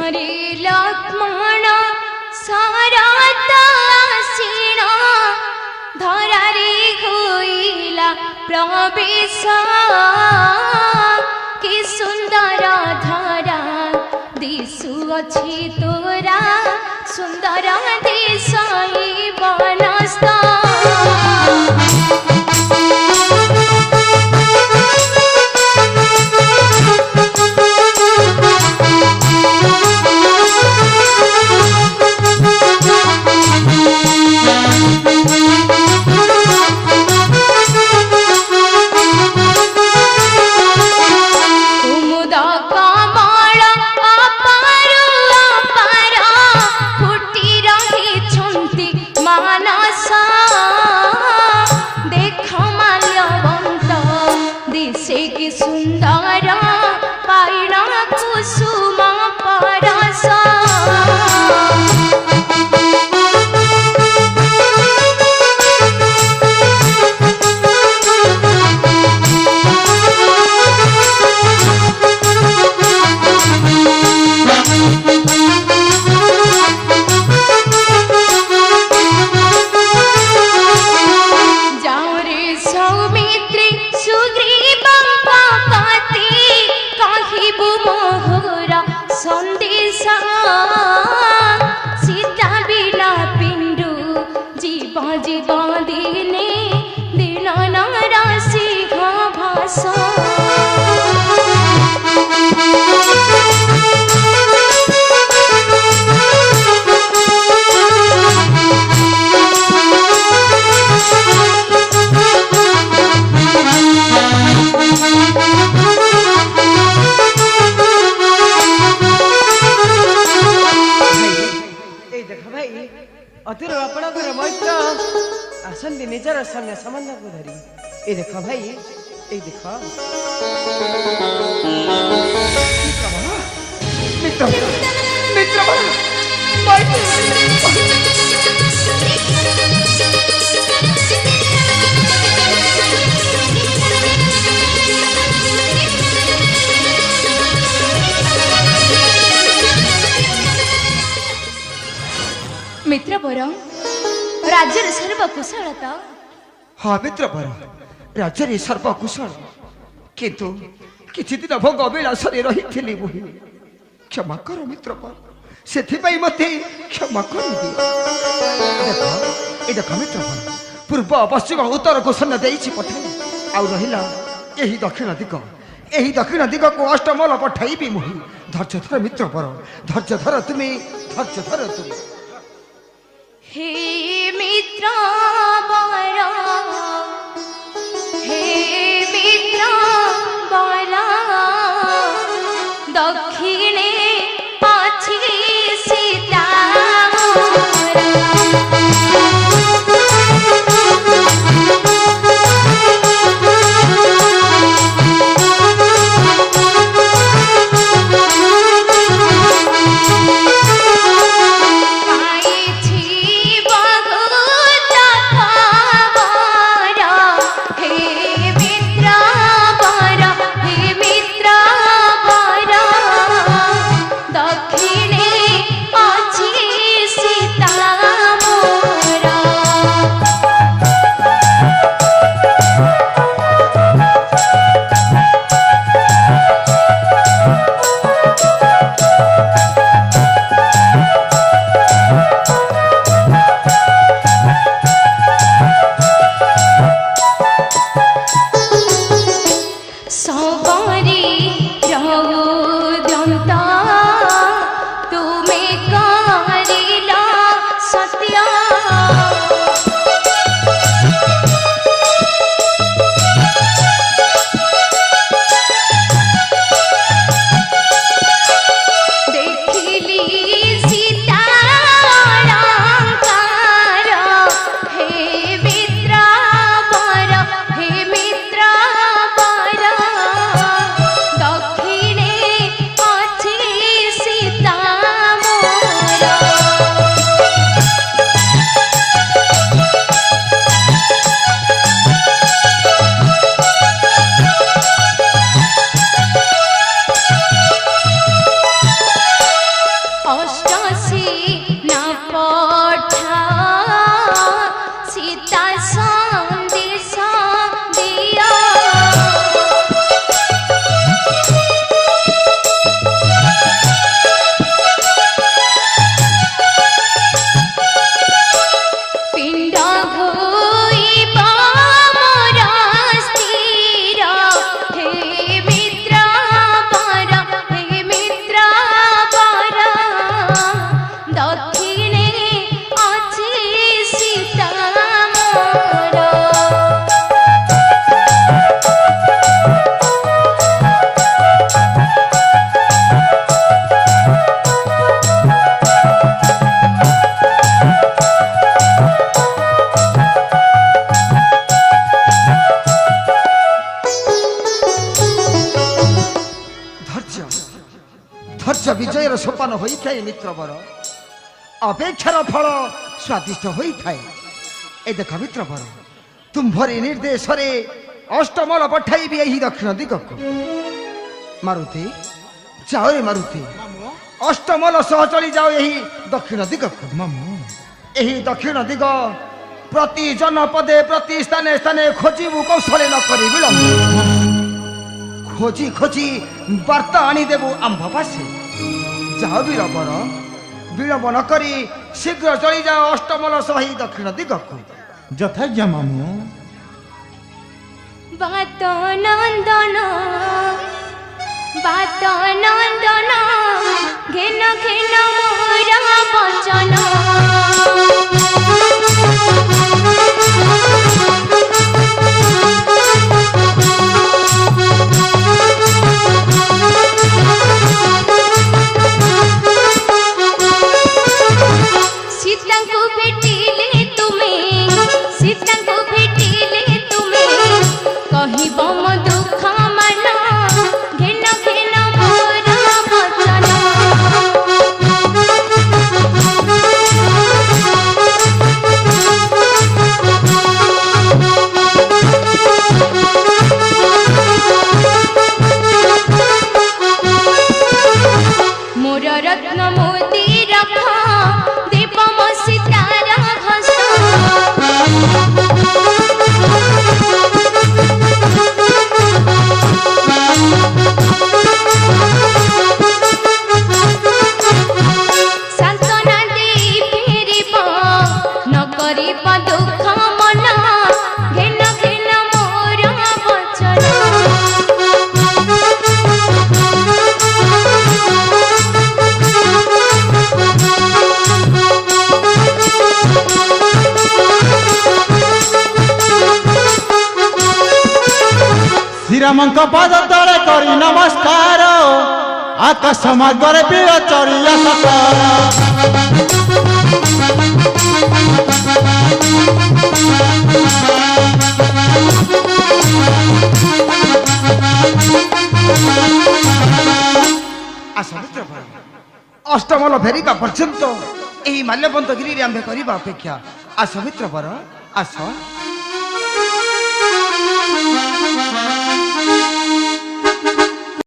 धरे लक्ष्मण सारता सीण धरारे होइला प्रवेश कि सुंदर धरा दिशुअछि तोरा सुंदर देश बनस्थ आसंदी निजर सामने संबंध को धरी ए देखो भाई ए देखो मित्र मित्र मित्र बर राज्य सर्वकुशलता हाँ मित्र बर राज्य सर्वकुशल किंतु किछि दिन भोग अभिलाष रही क्षमा कर मित्र बर से मत क्षमा कर देख मित्र बर पूर्व पश्चिम उत्तर को सैन्य पठाई आउ रहा यही दक्षिण दिग को अष्टमल पठाइबी मुहि धैर्य धर मित्र बर धैर्य धर तुम्हें हे मित्र बर हे मित्र बर दक्षिणे अछि सीता ଧୈର୍ଯ୍ୟ ବିଜୟର ସୋପାନ ହୋଇଥାଏ ମିତ୍ରବର। ଅପେକ୍ଷାର ଫଳ ସ୍ୱାଦିଷ୍ଟ ହୋଇଥାଏ। ଏ ଦେଖ ମିତ୍ରବର, ତୁମ୍ଭରି ନିର୍ଦ୍ଦେଶରେ ଅଷ୍ଟମଲ ପଠାଇବି ଏହି ଦକ୍ଷିଣ ଦିଗକୁ। ମାରୁତି ଯାଅ ରେ ମାରୁତି, ଅଷ୍ଟମଲ ସହ ଚଳି ଯାଅ ଏହି ଦକ୍ଷିଣ ଦିଗକୁ। ଏହି ଦକ୍ଷିଣ ଦିଗ ପ୍ରତି ଜନପଦେ ପ୍ରତି ସ୍ଥାନେ ସ୍ଥାନେ ଖୋଜିବୁ କୌଶଳେ ନ କରି ବିଳମ୍ବ। ଖୋଜି ଖୋଜି ବାର୍ତ୍ତା ଆଣିଦେବୁ ଆମ୍ଭ ପାଶେ। ଯାଅ ବୀରବର, ବିଳମ୍ବ ନ କରି ଶୀଘ୍ର ଚଳିଯାଅ ଅଷ୍ଟମଲ ସହ ଏହି ଦକ୍ଷିଣ ଦିଗକୁ। ଯଥାଜ୍ଞା ମାମୁଁ। বাত নন্দন ঘেন ঘেন মোরা বচন সীতাଙ୍କୁ ভেটিলে তুমি সীতাଙ୍କୁ ভেটিলে তুমি কহিব মো দুঃখ মান ঘেন ঘেন মোরা বচন মোর রত্ন মোতি রখ দেব মো সীতার ঘস সান্তনা দেই ফেরিব ন করিব দুঃখ মন ঘেন ঘেন মোর বচন ଶ୍ରୀରାମଙ୍କ ପାଦ ତଳେ କରି ନମସ୍କାର, ଆକାଶ ମାର୍ଗରେ ବୀର ଚରିଆ ସକାର। ଆସ ମିତ୍ରବର, ଅଷ୍ଟମଲ ଫେରିବା ପର୍ଯ୍ୟନ୍ତ ଏହି ମାଲ୍ୟବନ୍ତ ଗିରିରେ ଆମ୍ଭେ କରିବା ଅପେକ୍ଷା। ଆସ ମିତ୍ରବର, ଆସ।